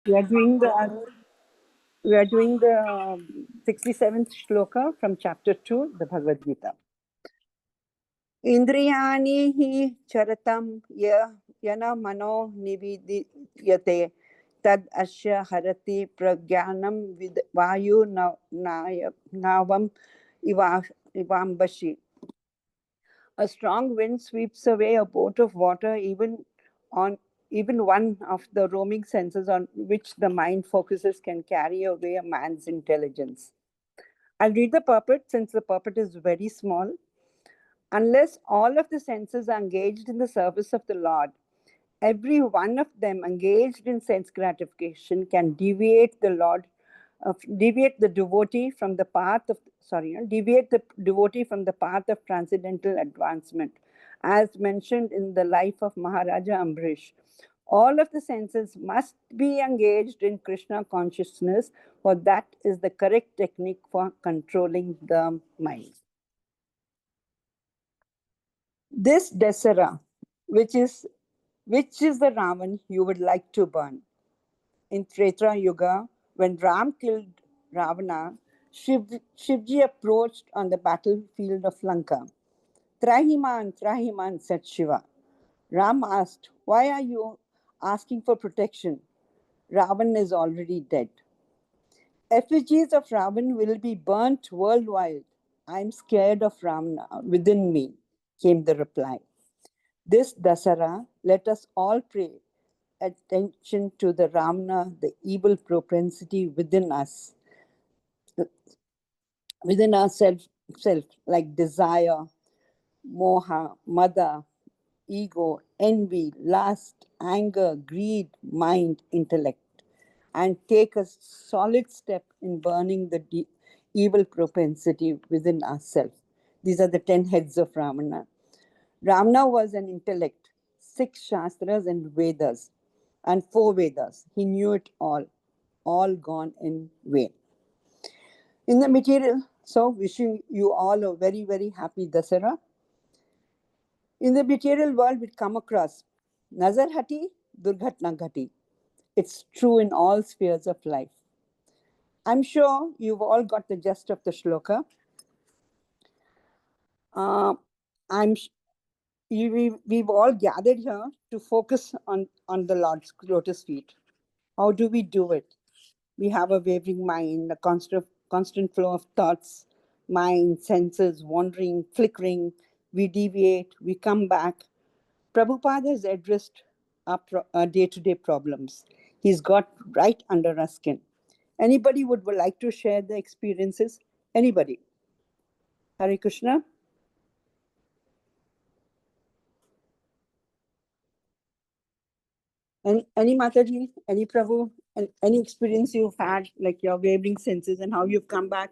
We are doing the 67th shloka from chapter 2, the Bhagavad Gita. Indriyani hi charatam yana mano nividiyate tad asya harati pragyanam vayu navam ivambashi. A strong wind sweeps away a boat of water, even one of the roaming senses on which the mind focuses can carry away a man's intelligence. I'll read the purport since the purport is very small. Unless all of the senses are engaged in the service of the Lord, every one of them engaged in sense gratification can deviate the devotee from the path of transcendental advancement, as mentioned in the life of Maharaja Ambrish. All of the senses must be engaged in Krishna consciousness, for that is the correct technique for controlling the mind. This Dasara, which is the Ravan you would like to burn? In Treta Yuga, when Ram killed Ravana, Shivji approached on the battlefield of Lanka. Trahiman, Trahiman, said Shiva. Ram asked, why are you asking for protection? Ravan is already dead. Effigies of Ravan will be burnt worldwide. I am scared of Ravana within me, came the reply. This Dasara, let us all pay attention to the Ravana, the evil propensity within us, within ourself, like desire, moha, mada, ego, envy, lust, anger, greed, mind, intellect, and take a solid step in burning the evil propensity within ourselves. These are the 10 heads of Ravana. Ravana was an intellect, 6 Shastras and Vedas, and 4 Vedas. He knew it all gone in vain. In the material, so wishing you all a very, very happy Dasara. In the material world, we come across Nazar Hati, Durghatna Ghati. It's true in all spheres of life. I'm sure you've all got the gist of the shloka. We've all gathered here to focus on the Lord's lotus feet. How do we do it? We have a wavering mind, a constant flow of thoughts, mind, senses, wandering, flickering. We deviate, we come back. Prabhupada has addressed our day-to-day problems. He's got right under our skin. Anybody would like to share the experiences? Anybody? Hare Krishna? Any Mataji, any Prabhu, any experience you've had, like your wavering senses and how you've come back?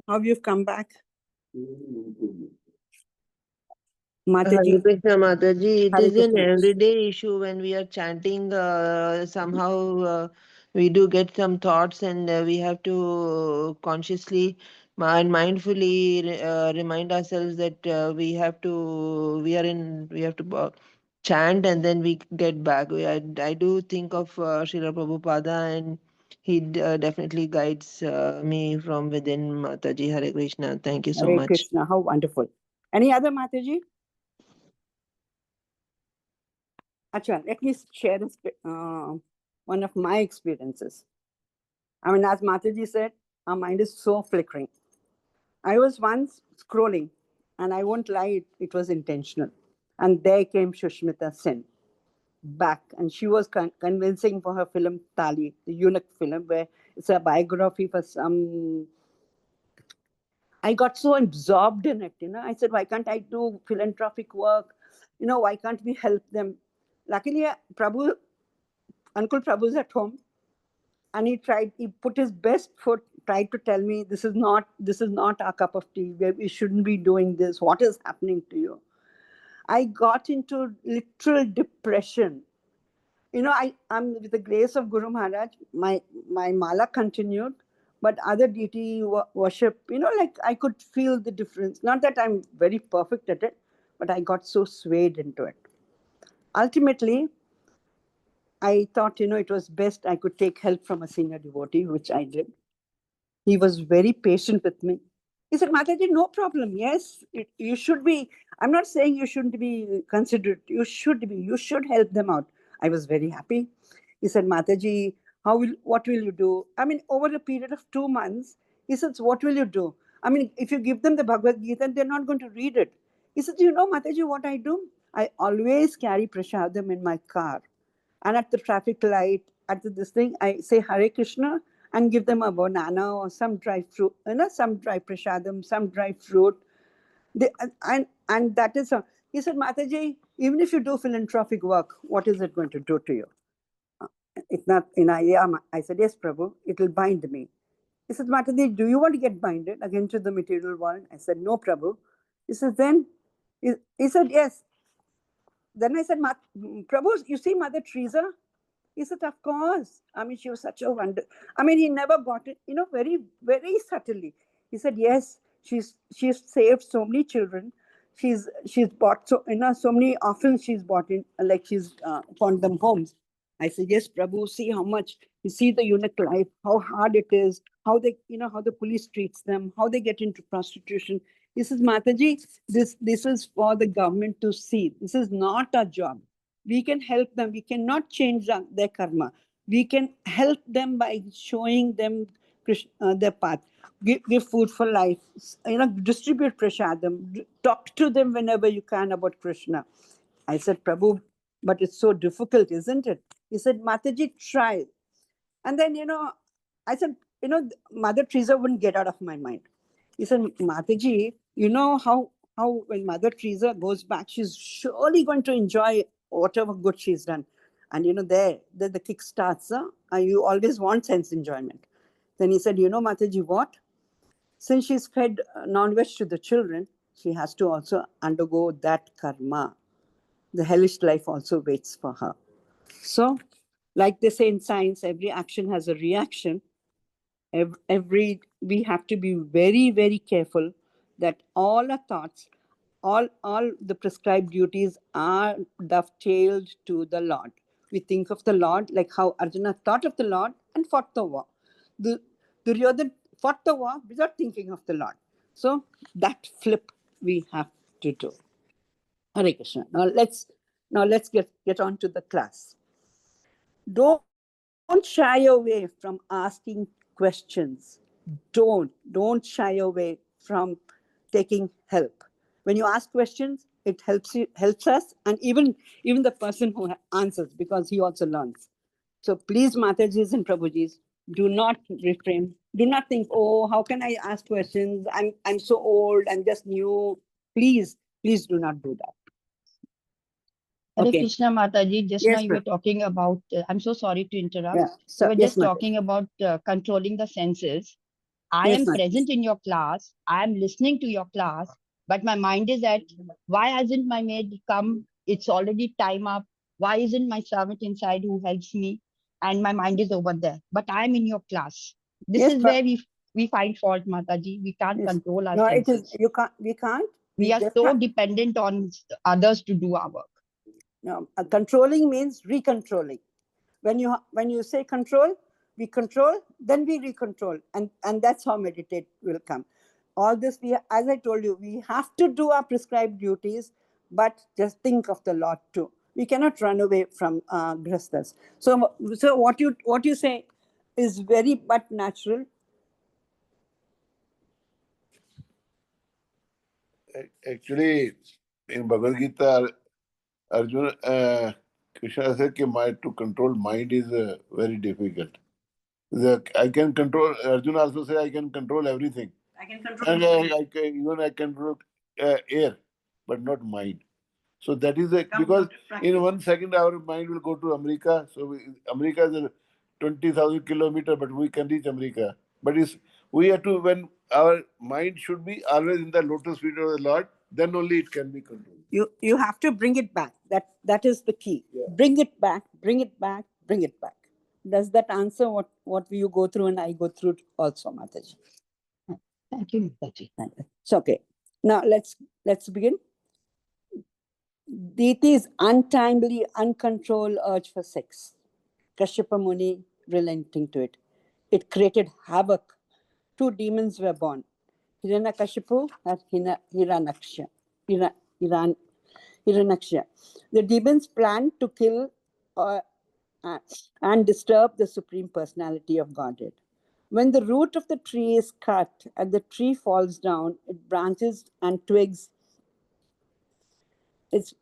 How you've come back? Mataji. Mataji, it is an Krishna. everyday issue when we are chanting. Somehow we do get some thoughts, and we have to consciously and mindfully remind ourselves that we have to chant, and then we get back. I do think of Srila Prabhupada, and he definitely guides me from within. Mataji, Hare Krishna. Thank you so Hare much. Krishna, how wonderful. Any other Mataji? Acha, let me share one of my experiences. I mean, as Mataji said, our mind is so flickering. I was once scrolling, and I won't lie, it was intentional. And there came Shushmita Sen back, and she was convincing for her film Tali, the eunuch film, where it's a biography for some. I got so absorbed in it, I said, why can't I do philanthropic work? Why can't we help them? Luckily, Uncle Prabhu's at home, and he put his best foot, tried to tell me, this is not our cup of tea. We shouldn't be doing this. What is happening to you? I got into literal depression. I'm with the grace of Guru Maharaj, my mala continued, but other deity worship, I could feel the difference. Not that I'm very perfect at it, but I got so swayed into it. Ultimately, I thought, it was best I could take help from a senior devotee, which I did. He was very patient with me. He said, Mataji, no problem. Yes, you should be. I'm not saying you shouldn't be considerate. You should be. You should help them out. I was very happy. He said, Mataji, what will you do? I mean, over a period of 2 months, he said, what will you do? I mean, if you give them the Bhagavad Gita, they're not going to read it. He said, Mataji, what I do? I always carry prasadam in my car. And at the traffic light, this thing, I say Hare Krishna and give them a banana or some dry fruit, some dry prasadam, some dry fruit. And that is, he said, Mataji, even if you do philanthropic work, what is it going to do to you? It's not, I said, yes, Prabhu, it will bind me. He said, Mataji, do you want to get binded again to the material world? I said, no, Prabhu. He said, then, he said, yes. Then I said, Prabhu, you see Mother Teresa? He said, of course. I mean, she was such a wonder. I mean, he never got it, very, very subtly. He said, yes, she's saved so many children. She's bought so many orphans she's bought in, like she's found them homes. I said, yes, Prabhu, see how much, you see the eunuch life, how hard it is, how they, how the police treats them, how they get into prostitution. He says, Mataji, this is for the government to see. This is not our job. We can help them. We cannot change their karma. We can help them by showing them their path. Give food for life. Distribute prasadam. Talk to them whenever you can about Krishna. I said, Prabhu, but it's so difficult, isn't it? He said, Mataji, try. And then, I said, Mother Teresa wouldn't get out of my mind. He said, Mataji, you know how when Mother Teresa goes back, she's surely going to enjoy whatever good she's done. And there the kick starts. You always want sense enjoyment. Then he said, Mataji, what? Since she's fed non-veg to the children, she has to also undergo that karma. The hellish life also waits for her. So, like they say in science, every action has a reaction. We have to be very, very careful that all our thoughts, all the prescribed duties are dovetailed to the Lord. We think of the Lord like how Arjuna thought of the Lord and fought the war. Duryodhana fought the war without thinking of the Lord. So that flip we have to do. Hare Krishna. Now let's get on to the class. Don't shy away from asking questions. Don't shy away from taking help. When you ask questions, it helps us, and even the person who answers, because he also learns. So please, Matajis and Prabhujis, do not refrain. Do not think, oh, how can I ask questions? I'm so old, I'm just new. Please do not do that. Hare Okay. Krishna Mataji, just Yes, now you were talking about, I'm so sorry to interrupt. Yeah. So, You were yes, just talking about controlling the senses. I Yes, am Mataji. present in your class. I am listening to your class, but my mind is at, why hasn't my maid come? It's already time up. Why isn't my servant inside who helps me? And my mind is over there, but I am in your class. This Yes, is where we find fault, Mataji. We can't Yes. control our No, it senses. is, we can't. We are just so have- dependent on others to do our work. No, controlling means recontrolling. When you say control, we control, then we recontrol, and that's how meditate will come. All this, as I told you, we have to do our prescribed duties, but just think of the Lord too. We cannot run away from grihasthas. So what you say is very but natural. Actually, in Bhagavad Gita, Arjuna, Krishna said that to control mind is very difficult. I can control, Arjuna also said, I can control everything. I can control. And I can control air, but not mind. So that is because in 1 second our mind will go to America. So America is a 20,000 kilometer, but we can reach America. But we have to, when our mind should be always in the lotus feet of the Lord, then only it can be controlled. You have to bring it back. That is the key. Yeah. Bring it back. Bring it back. Bring it back. Does that answer what you go through and I go through also, Mataji? Thank you, Mataji. It's okay. Now let's begin. Diti's untimely, uncontrolled urge for sex. Kashyapa Muni relenting to it. It created havoc. 2 demons were born, Hiranyakashipu and Hiranaksha. Hiranaksha. The demons planned to kill uh, and disturb the Supreme Personality of Godhead. When the root of the tree is cut and the tree falls down, its branches and twigs, its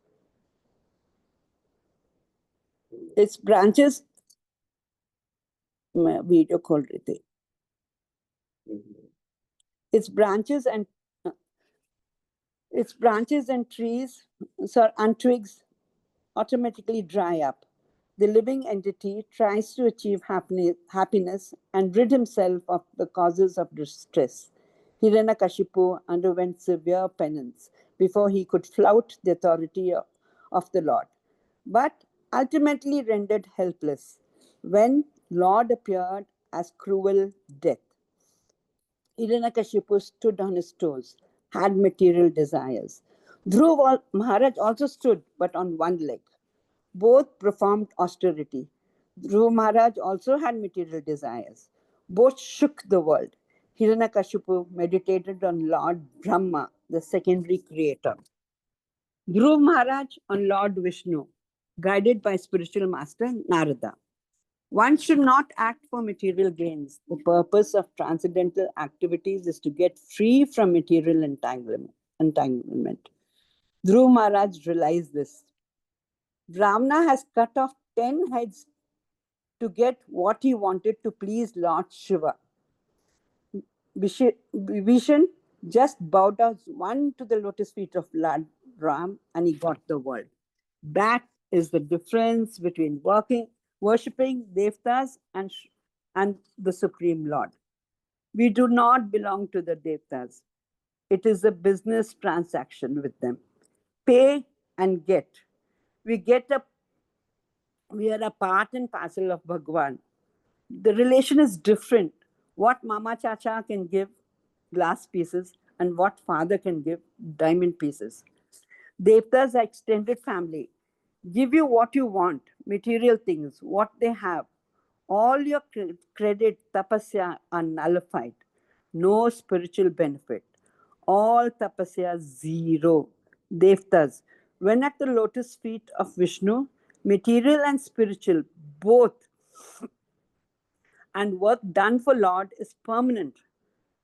branches, video call rete. Its branches and trees and twigs automatically dry up. The living entity tries to achieve happiness and rid himself of the causes of distress. Hiranyakashipu underwent severe penance before he could flout the authority of the Lord, but ultimately rendered helpless when Lord appeared as cruel death. Hiranyakashipu stood on his toes, had material desires. Dhruv Maharaj also stood, but on one leg. Both performed austerity. Dhruv Maharaj also had material desires. Both shook the world. Hiranyakashipu meditated on Lord Brahma, the secondary creator. Dhruv Maharaj on Lord Vishnu, guided by spiritual master Narada. One should not act for material gains. The purpose of transcendental activities is to get free from material entanglement. Dhruv Maharaj realized this. Ravana has cut off 10 heads to get what he wanted to please Lord Shiva. Vishnu just bowed down one to the lotus feet of Lord Ram and he got the world. That is the difference between worshipping Devtas and the Supreme Lord. We do not belong to the Devtas. It is a business transaction with them. Pay and get. We are a part and parcel of Bhagwan. The relation is different. What Mama Chacha can give, glass pieces, and what father can give, diamond pieces. Devtas are extended family. Give you what you want, material things, what they have. All your credit, tapasya are nullified. No spiritual benefit. All tapasya zero. Devtas, when at the lotus feet of Vishnu, material and spiritual, both, and work done for Lord is permanent.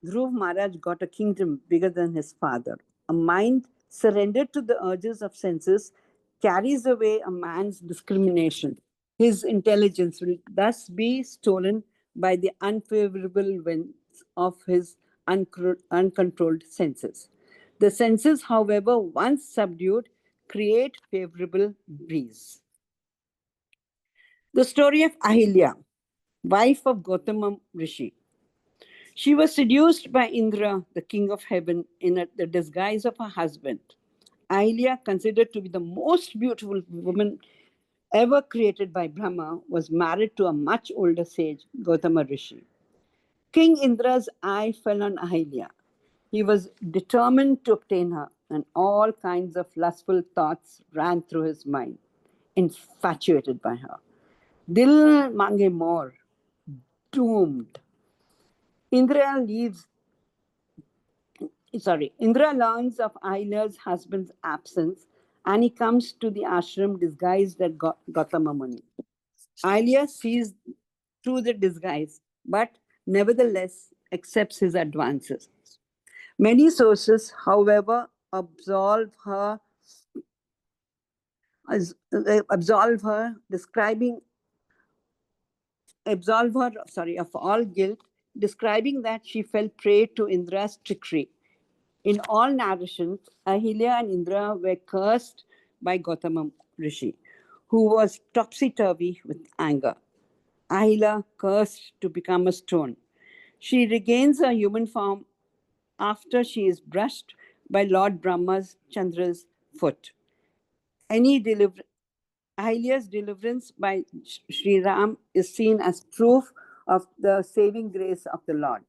Dhruv Maharaj got a kingdom bigger than his father. A mind surrendered to the urges of senses carries away a man's discrimination. His intelligence will thus be stolen by the unfavorable winds of his uncontrolled senses. The senses, however, once subdued, create favorable breeze. The story of Ahilya, wife of Gautama Rishi. She was seduced by Indra, the king of heaven, in the disguise of her husband. Ahilya, considered to be the most beautiful woman ever created by Brahma, was married to a much older sage, Gautama Rishi. King Indra's eye fell on Ahilya. He was determined to obtain her, and all kinds of lustful thoughts ran through his mind, infatuated by her. Dil mange more, doomed. Indra learns of Ahilya's husband's absence and he comes to the ashram disguised as Gautama Muni. Ahilya sees through the disguise, but nevertheless accepts his advances. Many sources, however, absolve her, of all guilt, describing that she fell prey to Indra's trickery. In all narrations, Ahilya and Indra were cursed by Gautama Rishi, who was topsy-turvy with anger. Ahilya cursed to become a stone. She regains her human form after she is brushed by Lord Brahma's Chandra's foot. Ahilya's deliverance by Sri Ram is seen as proof of the saving grace of the Lord.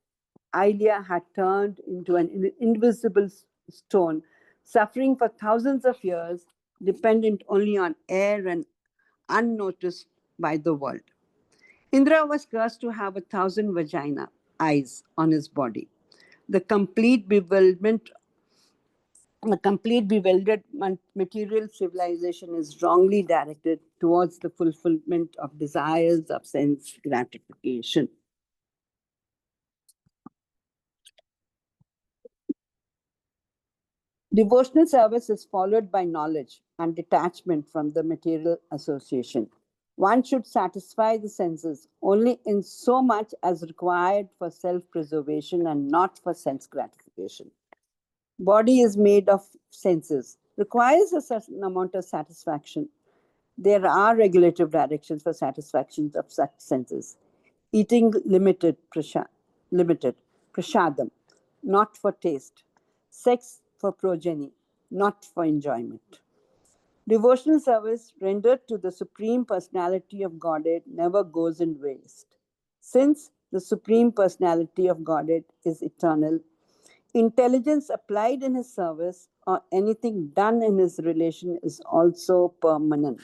Ahilya had turned into an invisible stone, suffering for thousands of years, dependent only on air and unnoticed by the world. Indra was cursed to have 1,000 vagina eyes on his body. The complete bewildered material civilization is wrongly directed towards the fulfillment of desires of sense gratification. Devotional service is followed by knowledge and detachment from the material association. One should satisfy the senses only in so much as required for self-preservation and not for sense gratification. Body is made of senses, requires a certain amount of satisfaction. There are regulative directions for satisfaction of such senses. Eating limited, prashadam, not for taste. Sex for progeny, not for enjoyment. Devotional service rendered to the Supreme Personality of Godhead never goes in waste. Since the Supreme Personality of Godhead is eternal, intelligence applied in his service or anything done in his relation is also permanent.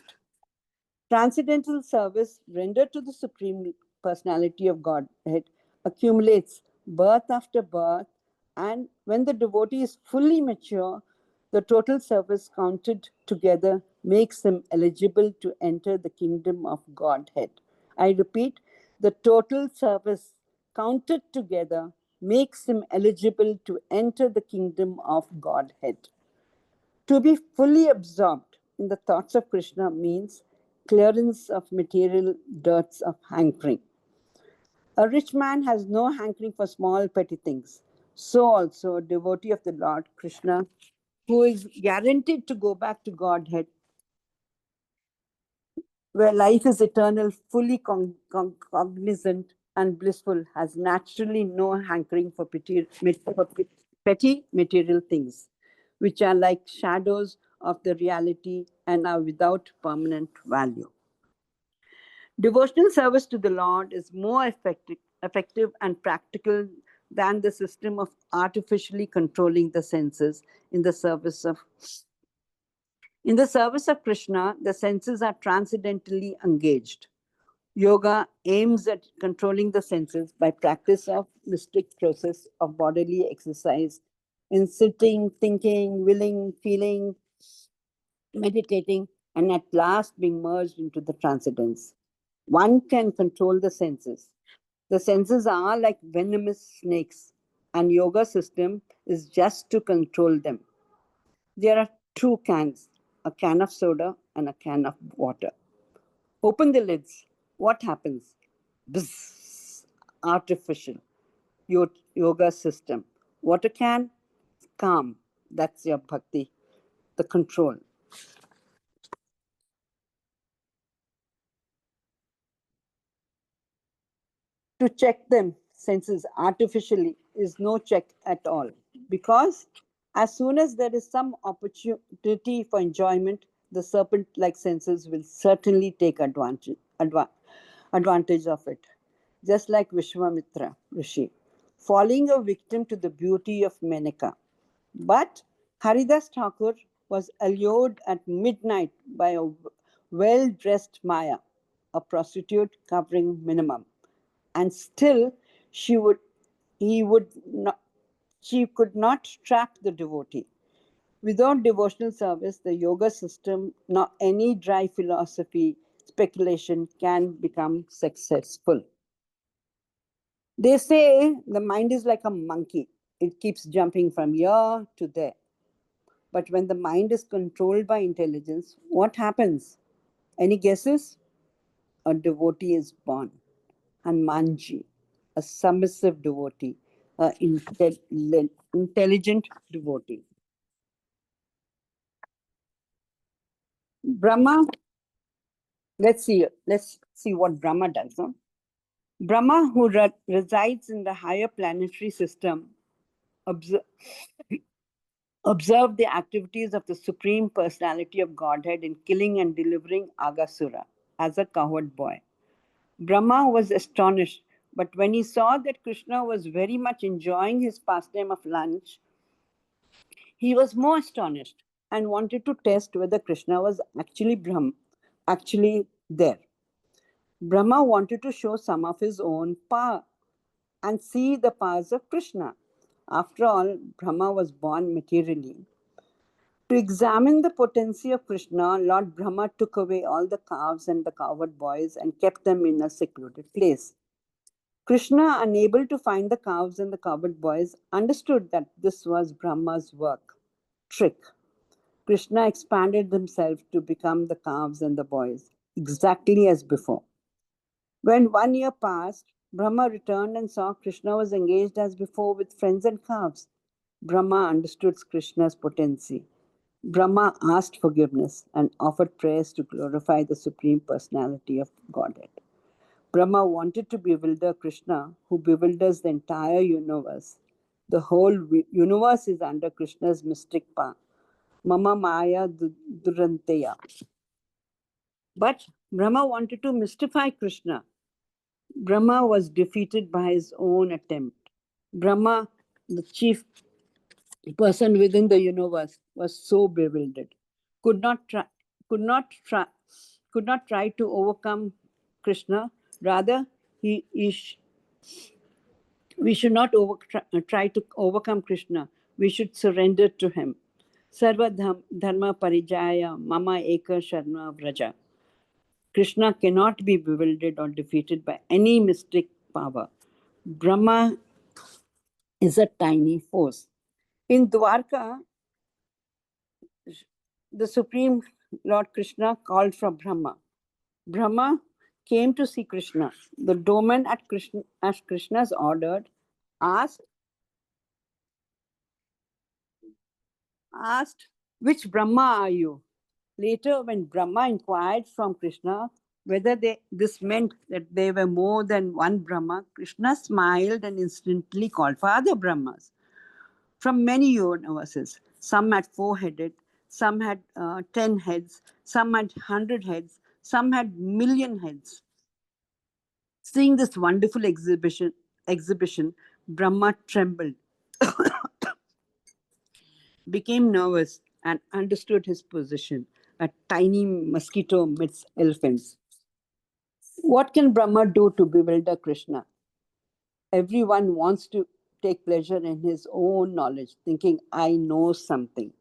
Transcendental service rendered to the Supreme Personality of Godhead accumulates birth after birth, and when the devotee is fully mature, the total service counted together makes him eligible to enter the kingdom of Godhead. I repeat, the total service counted together makes him eligible to enter the kingdom of Godhead. To be fully absorbed in the thoughts of Krishna means clearance of material dirts of hankering. A rich man has no hankering for small petty things. So also a devotee of the Lord Krishna, who is guaranteed to go back to Godhead, where life is eternal, fully cognizant and blissful, has naturally no hankering for petty material things, which are like shadows of the reality and are without permanent value. Devotional service to the Lord is more effective and practical than the system of artificially controlling the senses in the service of Krishna. The senses are transcendentally engaged. Yoga aims at controlling the senses by practice of mystic process of bodily exercise in sitting, thinking, willing, feeling, meditating, and at last being merged into the transcendence. One can control the senses. The senses are like venomous snakes, and yoga system is just to control them. There are two cans, a can of soda and a can of water. Open the lids. What happens? Bzz, artificial. Yoga system. Water can, calm. That's your bhakti, the control. To check them senses artificially is no check at all, because as soon as there is some opportunity for enjoyment, the serpent like senses will certainly take advantage of it, just like Vishwamitra Rishi, falling a victim to the beauty of Menaka. But Haridas Thakur was allured at midnight by a well-dressed Maya, a prostitute covering minimum, and still she could not track the devotee. Without devotional service, the yoga system, nor any dry philosophy speculation can become successful. They say the mind is like a monkey. It keeps jumping from here to there. But when the mind is controlled by intelligence, what happens? Any guesses? A devotee is born. Hanumanji, a submissive devotee, an intelligent devotee. Brahma, let's see what Brahma does. Huh? Brahma, who resides in the higher planetary system, observed the activities of the Supreme Personality of Godhead in killing and delivering Aghasura as a cowherd boy. Brahma was astonished, but when he saw that Krishna was very much enjoying his pastime of lunch, he was more astonished and wanted to test whether Krishna was actually there. Brahma wanted to show some of his own power and see the powers of Krishna. After all, Brahma was born materially. To examine the potency of Krishna, Lord Brahma took away all the calves and the cowherd boys and kept them in a secluded place. Krishna, unable to find the calves and the cowherd boys, understood that this was Brahma's trick. Krishna expanded himself to become the calves and the boys, exactly as before. When 1 year passed, Brahma returned and saw Krishna was engaged as before with friends and calves. Brahma understood Krishna's potency. Brahma asked forgiveness and offered prayers to glorify the Supreme Personality of Godhead. Brahma wanted to bewilder Krishna, who bewilders the entire universe. The whole universe is under Krishna's mystic power. Mama Maya Duranteya. But Brahma wanted to mystify Krishna. Brahma was defeated by his own attempt. Brahma, the chief person within the universe, was so bewildered, could not try to overcome Krishna. Rather, we should not try to overcome Krishna. We should surrender to him. Sarva dharma parijaya mama eka sharma vraja. Krishna cannot be bewildered or defeated by any mystic power. Brahma is a tiny force. In Dwarka, the Supreme Lord Krishna called for Brahma. Brahma came to see Krishna. The doorman at Krishna's ordered asked, which Brahma are you? Later, when Brahma inquired from Krishna whether this meant that there were more than one Brahma, Krishna smiled and instantly called for other Brahmas from many universes. Some had 4-headed, some had 10 heads, some had 100 heads, some had million heads. Seeing this wonderful exhibition, Brahma trembled, became nervous, and understood his position, a tiny mosquito amidst elephants. What can Brahma do to bewilder Krishna? Everyone wants to take pleasure in his own knowledge, thinking, I know something.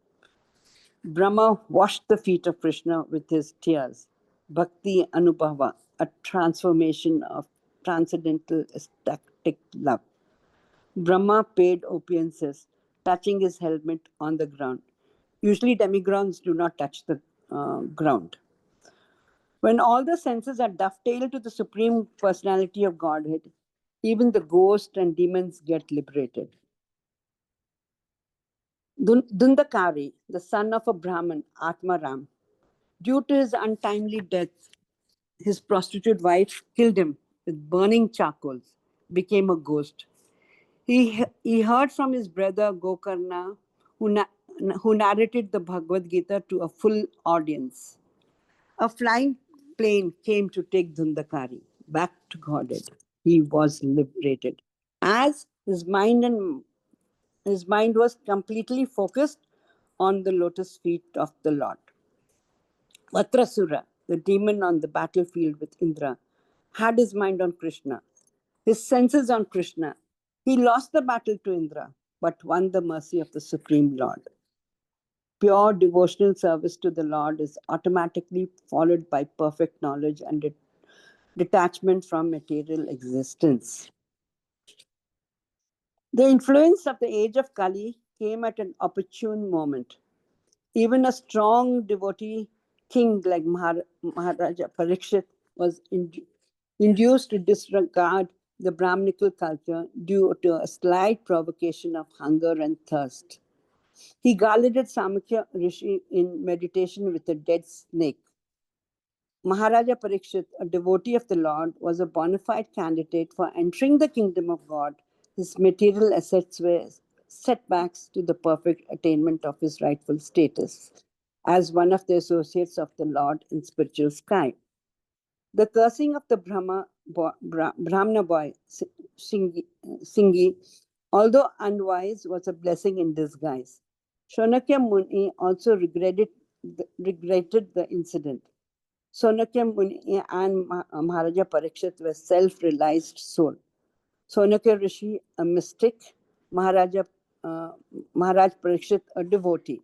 Brahma washed the feet of Krishna with his tears. Bhakti Anubhava, a transformation of transcendental ecstatic love. Brahma paid obeisances, touching his helmet on the ground. Usually demigods do not touch the ground. When all the senses are dovetailed to the Supreme Personality of Godhead, even the ghosts and demons get liberated. Dundakari, the son of a Brahmin, Atmaram, due to his untimely death, his prostitute wife killed him with burning charcoals, became a ghost. He heard from his brother Gokarna, who narrated the Bhagavad Gita to a full audience. A flying plane came to take Dundakari back to Godhead. He was liberated. As his mind was completely focused on the lotus feet of the Lord. Vatrasura, the demon on the battlefield with Indra, had his mind on Krishna, his senses on Krishna. He lost the battle to Indra, but won the mercy of the Supreme Lord. Pure devotional service to the Lord is automatically followed by perfect knowledge and detachment from material existence. The influence of the age of Kali came at an opportune moment. Even a strong devotee king like Maharaja Parikshit was induced to disregard the Brahminical culture due to a slight provocation of hunger and thirst. He garlanded Samkhya Rishi in meditation with a dead snake. Maharaja Parikshit, a devotee of the Lord, was a bona fide candidate for entering the kingdom of God. His material assets were setbacks to the perfect attainment of his rightful status as one of the associates of the Lord in spiritual sky. The cursing of the Brahmana boy, Singhi, although unwise, was a blessing in disguise. Shonakya Muni also regretted the incident. Sonakya Muni and Maharaja Parikshit were self-realized soul. Sonakya Rishi, a mystic, Maharaj Parikshit, a devotee.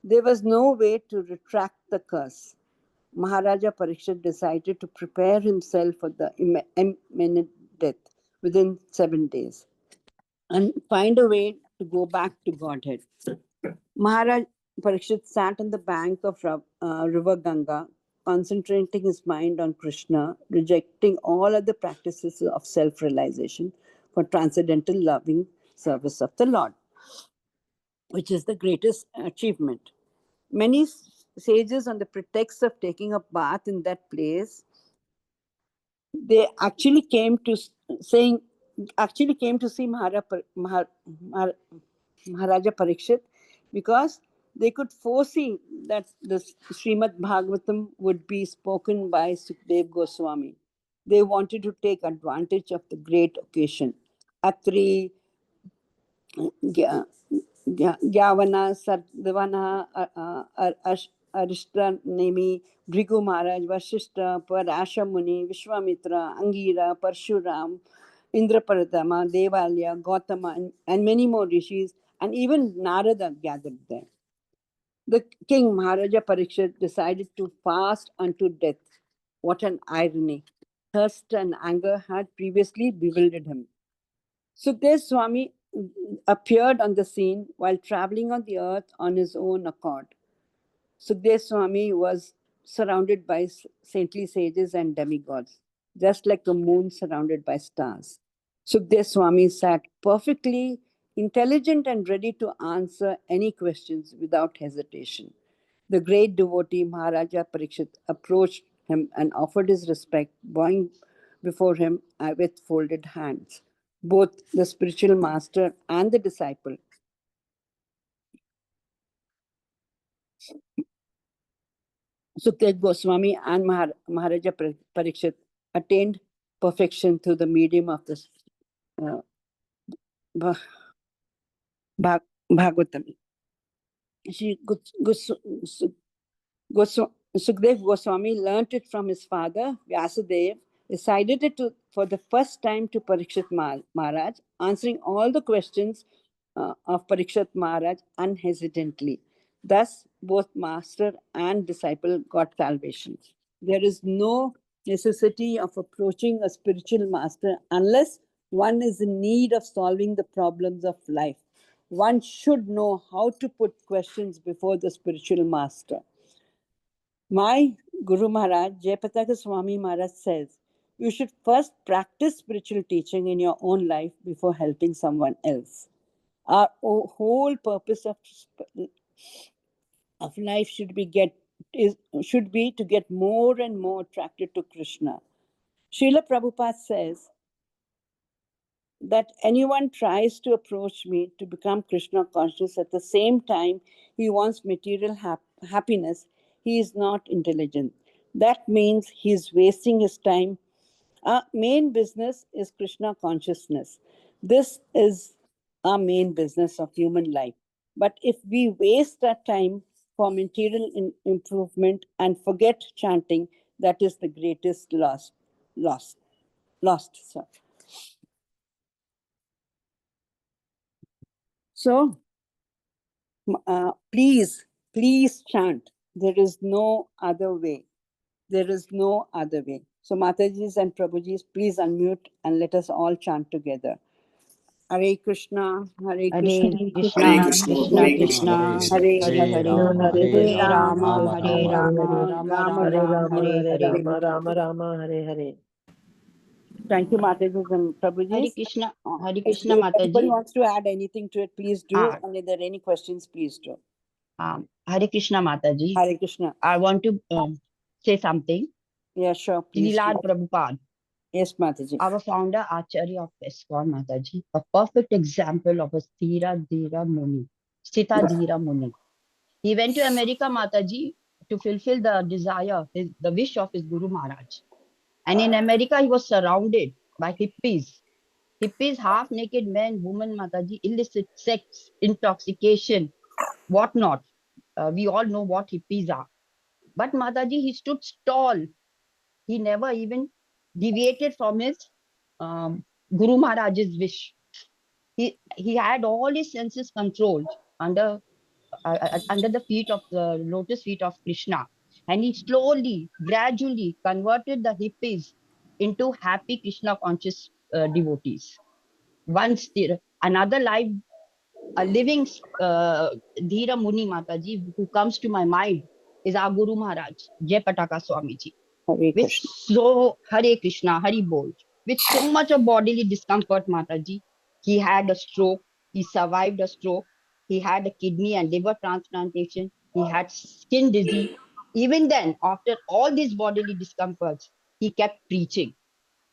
There was no way to retract the curse. Maharaja Parikshit decided to prepare himself for the imminent death within 7 days and find a way to go back to Godhead. Maharaj Parikshit sat on the bank of river Ganga, concentrating his mind on Krishna, rejecting all other practices of self-realization for transcendental loving service of the Lord, which is the greatest achievement. Many sages, on the pretext of taking a bath in that place, they actually came to see Maharaja Parikshit because they could foresee that the Srimad Bhagavatam would be spoken by Sukdev Goswami. They wanted to take advantage of the great occasion. Atri, Gyavana, Sardavana, Arishtra Nemi, Bhrigu Maharaj, Vashishta, Parasha Muni, Vishwamitra, Angira, Parshuram, Indraparadama, Devalya, Gautama, and many more rishis, and even Narada gathered there. The king Maharaja Parikshit decided to fast unto death. What an irony! Thirst and anger had previously bewildered him. Sukdev Swami appeared on the scene while traveling on the earth on his own accord. Sukdev Swami was surrounded by saintly sages and demigods, just like the moon surrounded by stars. Sukdev Swami sat perfectly intelligent and ready to answer any questions without hesitation. The great devotee Maharaja Parikshit approached him and offered his respect, bowing before him with folded hands. Both the spiritual master and the disciple Sukdev Goswami and Maharaja Parikshit attained perfection through the medium of this Bhagavatam. Sukdev Goswami learnt it from his father, Vyasadeva, recited it for the first time to Parikshit Maharaj, answering all the questions of Parikshit Maharaj unhesitantly. Thus, both master and disciple got salvation. There is no necessity of approaching a spiritual master unless one is in need of solving the problems of life. One should know how to put questions before the spiritual master. My Guru Maharaj, Jayapataka Swami Maharaj says, you should first practice spiritual teaching in your own life before helping someone else. Our whole purpose of life should be to get more and more attracted to Krishna. Srila Prabhupada says that anyone tries to approach me to become Krishna conscious at the same time he wants material happiness, he is not intelligent. That means he is wasting his time. Our main business is Krishna consciousness. This is our main business of human life. But if we waste our time for material improvement and forget chanting, that is the greatest lost. Sorry. So, please chant. There is no other way. There is no other way. So, Matajis and Prabhujis, please unmute and let us all chant together. Hare Krishna, Hare Krishna, Krishna, Krishna, Krishna, Hare Hare Hare, Hare, Hare Hare Rama, Rama, Hare Rama, Rama Rama Rama, Rama, Hare Hare. Rama Rama, Hare Hare. Thank you, Matajis and Hare Prabhujis. Krishna, Hare If Krishna, anybody Mataji. wants to add anything to it, please do. Ah, And if there are any questions, please do. Hare Krishna, Mataji. Hare Krishna. I want to say something. Yeah, sure. Please. Srilad Prabhupada, Yes, Mataji. our founder, Acharya of ISKCON, Mataji, a perfect example of a Sthira Dhira Muni, Sthita Dhira Muni. He went to America, Mataji, to fulfill the desire, the wish of his Guru Maharaj. And in America, he was surrounded by hippies. Hippies, half-naked men, women, Mataji, illicit sex, intoxication, whatnot. We all know what hippies are. But Mataji, he stood tall. He never even deviated from his Guru Maharaj's wish. He had all his senses controlled under the feet of the lotus feet of Krishna, and he slowly, gradually converted the hippies into happy Krishna conscious devotees. Once there, another life, a living Dhira Muni Mataji who comes to my mind is our Guru Maharaj, Jai Pataka Swamiji. Hare With Krishna. so Hare Krishna, Hari Bol, with so much of bodily discomfort, Mataji. He had a stroke. He survived a stroke. He had a kidney and liver transplantation. He had skin disease. Even then, after all these bodily discomforts, he kept preaching.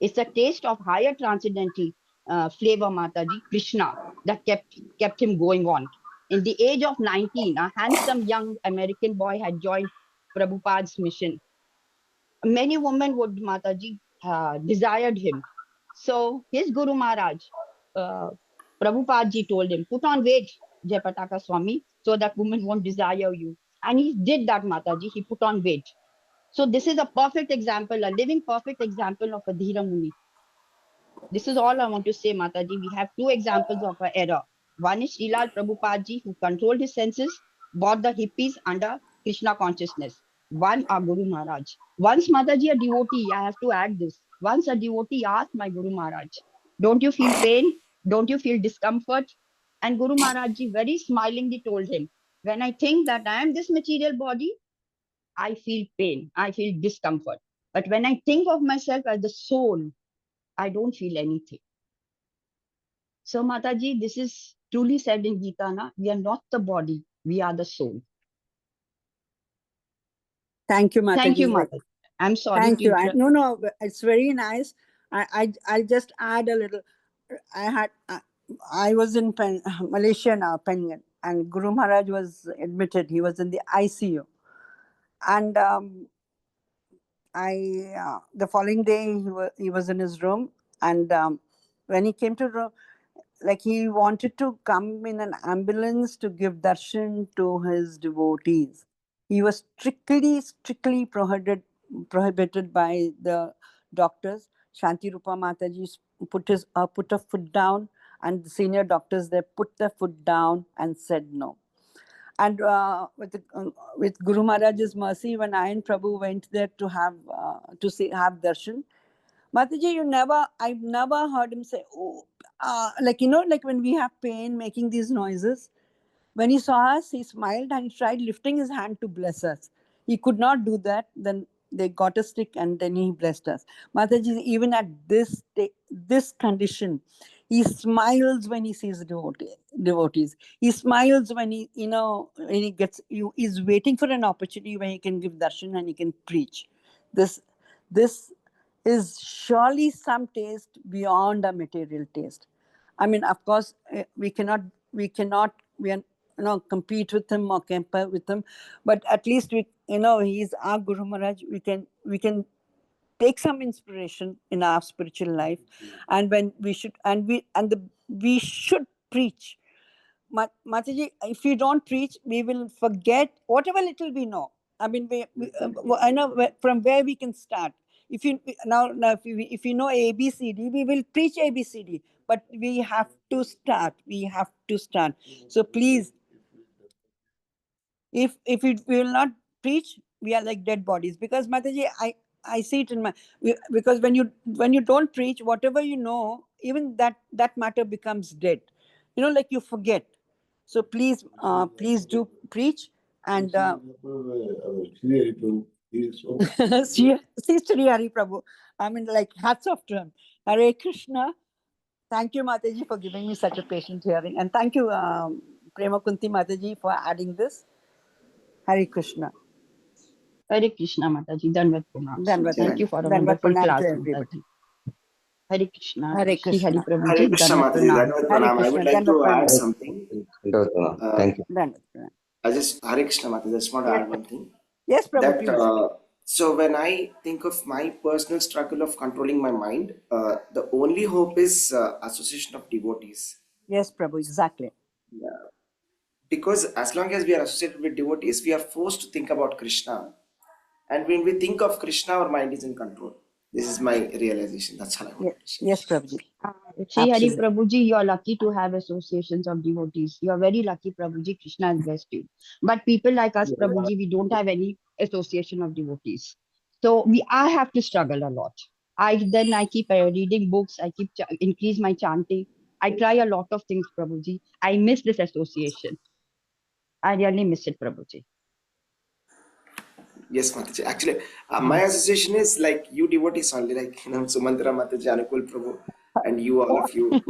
It's a taste of higher transcendental flavor, Mataji, Krishna, that kept him going on. In the age of 19, a handsome young American boy had joined Prabhupada's mission. Many women would, Mataji, desired him. So his Guru Maharaj, uh, Prabhupada ji told him, put on weight, Jayapataka Swami, so that women won't desire you. And he did that, Mataji. He put on weight. So this is a perfect example, a living perfect example of a Dhira Muni. This is all I want to say, Mataji. We have two examples of an error. One is Srilal Prabhupada ji, who controlled his senses, brought the hippies under Krishna consciousness. One, our Guru Maharaj. Once Mataji, a devotee, I have to add this. Once a devotee asked my Guru Maharaj, don't you feel pain? Don't you feel discomfort? And Guru Maharaj ji very smilingly told him, when I think that I am this material body, I feel pain, I feel discomfort. But when I think of myself as the soul, I don't feel anything. So, Mataji, this is truly said in Gita, na? We are not the body, we are the soul. Thank you, Mataji. Thank you, Mataji. I'm sorry Thank to you. interrupt. No, it's very nice. I'll just add a little. I was in Malaysia now, Penang, and Guru Maharaj was admitted. He was in the ICU, and the following day he was in his room, and when he came to room, like he wanted to come in an ambulance to give darshan to his devotees. He was strictly prohibited by the doctors. Shanti Rupa Mataji put a foot down, and the senior doctors there put their foot down and said no. And with Guru Maharaj's mercy, when I and Prabhu went there to have darshan, Mataji, I've never heard him say, oh, like when we have pain, making these noises. When he saw us, he smiled and he tried lifting his hand to bless us. He could not do that. Then they got a stick and then he blessed us. Mataji, even at this condition, he smiles when he sees devotees. He smiles when he's waiting for an opportunity where he can give darshan and he can preach. This is surely some taste beyond a material taste. I mean, of course, we cannot compete with him or compare with him, but at least he's our Guru Maharaj. We can take some inspiration in our spiritual life, and when we should preach. Mataji, if we don't preach, we will forget whatever little we know. I mean, I know from where we can start. If you now if you know ABCD, we will preach ABCD. But we have to start. So please, if we will not preach, we are like dead bodies. Because Mataji, I see it because when you don't preach, whatever you know, even that matter becomes dead. Like you forget. So please do preach and see Sri Hari Prabhu. I mean, like hats off to him. Hare Krishna. Thank you, Mataji, for giving me such a patient hearing, and thank you, Prema Kunti Mataji, for adding this. Hare Krishna. Hare Krishna, Mataji. Dandavat pranam. Thank you for a Dandavat wonderful pranam class, to everybody. Mataji. Hare Krishna. Hare Shri Hari Krishna. Prabhuji. Hare Krishna, Dandavat Mataji. pranam. Dandavat Hare pranam. I Krishna. would like to Dandavat add pranam. something. Thank you. Dandavat pranam. Hare Krishna, Mataji. I just want to Yes, add one thing. Yes, Prabhu, That please. so when I think of my personal struggle of controlling my mind, the only hope is association of devotees. Yes, Prabhu, exactly. Because as long as we are associated with devotees, we are forced to think about Krishna. And when we think of Krishna, our mind is in control. This is my realization. That's all I want to share. Yes, Prabhuji. Sri Hari Absolutely. Prabhuji, you are lucky to have associations of devotees. You are very lucky, Prabhuji. Krishna has blessed you. But people like us, Prabhuji, we don't have any association of devotees. So I have to struggle a lot. I keep reading books. I keep increase my chanting. I try a lot of things, Prabhuji. I miss this association. I really miss it, Prabhuji. Yes, Mataji. Actually, my association is like you devotees only, like Sumantra Mataji, Anukul Prabhu, and you, all of you.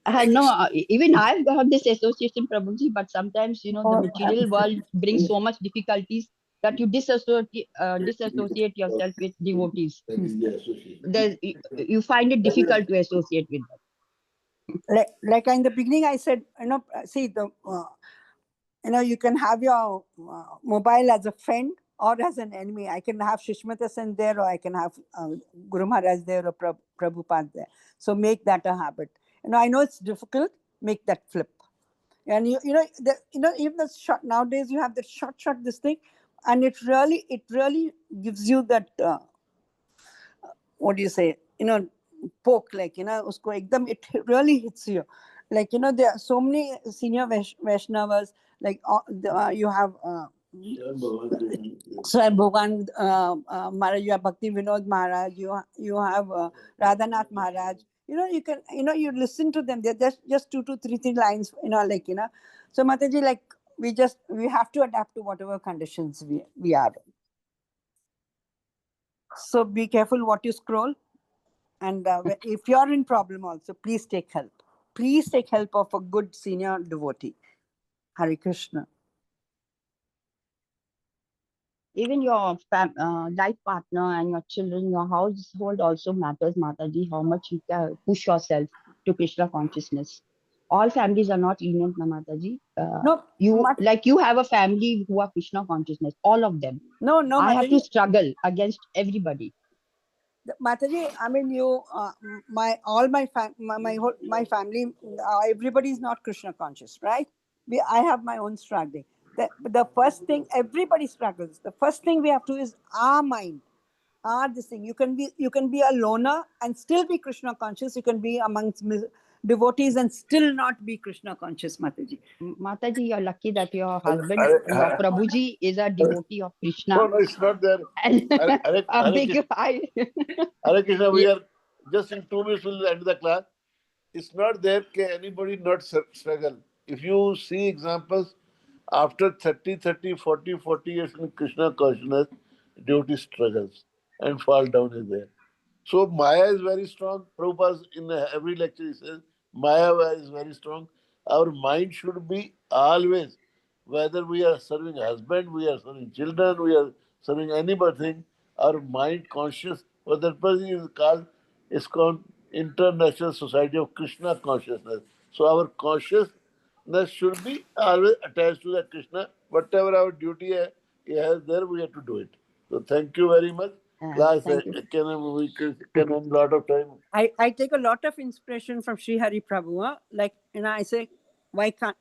No, even I've got this association, Prabhuji, but sometimes, the material world brings so much difficulties that you disassociate yourself with devotees. That is the association. You find it difficult to associate with them. Like in the beginning, I said, see you can have your mobile as a friend or as an enemy. I can have Shishmata Sen there, or I can have Guru Maharaj there, or Prabhupada there. So make that a habit. I know it's difficult. Make that flip. And even the short nowadays you have that short this thing, and it really gives you that what do you say? Poke, like usko ekdam, it really hits you. Like there are so many senior Vaishnavas, like you have Swayam Bhagwan Maharaj, you have Bhakti Vinod Maharaj, you have Radhanath Maharaj. You can you listen to them. They're just 2 to 3 lines. So Mataji, like we have to adapt to whatever conditions we are in. So be careful what you scroll. And if you're in problem also, please take help. Please take help of a good senior devotee. Hare Krishna. Even your life partner and your children, your household also matters, Mataji, how much you can push yourself to Krishna consciousness. All families are not lenient, Mataji. No, you have a family who are Krishna consciousness, all of them. No, I have to Mataji. struggle against everybody. Mataji, I mean, my family, everybody is not Krishna conscious, right? I have my own struggling. The first thing, everybody struggles. The first thing we have to is our mind, this thing. You can be a loner and still be Krishna conscious. You can be amongst devotees and still not be Krishna conscious, Mataji. Mataji, you're lucky that your husband, your Prabhuji, is a devotee of Krishna. No, it's not there. Hare Krishna, we are just in 2 minutes we'll end the class. It's not there can anybody not struggle. If you see examples after 30, 40 years in Krishna consciousness, devotee struggles and fall down is there. So Maya is very strong. Prabhupada in every lecture he says, Maya is very strong. Our mind should be always, whether we are serving a husband, we are serving children, we are serving anybody, our mind conscious, what that person is called International Society of Krishna Consciousness. So our consciousness should be always attached to that Krishna. Whatever our duty is there, we have to do it. So thank you very much. Class, we can have a lot of time. I take a lot of inspiration from Sri Hari Prabhu. Like, I say, why can't,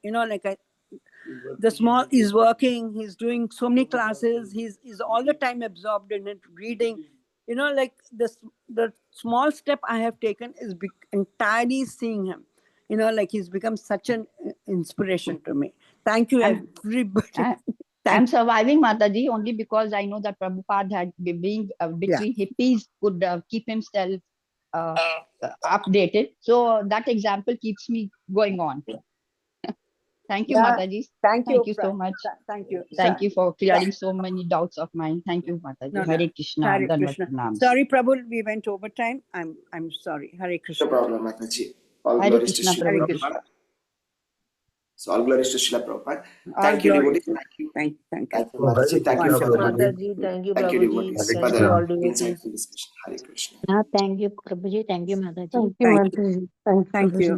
the small, he's working, he's doing so many classes, he's all the time absorbed in it, reading. Like the small step I have taken is entirely seeing him. Like he's become such an inspiration to me. Thank you, everybody. I'm surviving, Mataji, only because I know that Prabhupada had being between hippies could keep himself updated. So that example keeps me going on. Thank you, Mataji. Thank you so much. Thank you. Thank you for clearing so many doubts of mine. Thank you, Mataji. Hare Krishna. Hare Krishna. Sorry, Prabhu, we went over time. I'm sorry. Hare Krishna. No problem, Mataji. All Hare glories to Krishna, Srila Prabhupada. So all glories to Srila Prabhupada. Thank you, devotees. Thank you. Thank Thank you, Mataji. Thank you for the Mataji. Thank you, Thank you, Prabhuji. devotees, Thank for you, all the devotees. insightful discussion. Hare Krishna. Thank you, Prabhuji. Thank you, Mataji. Thank you. Thank you.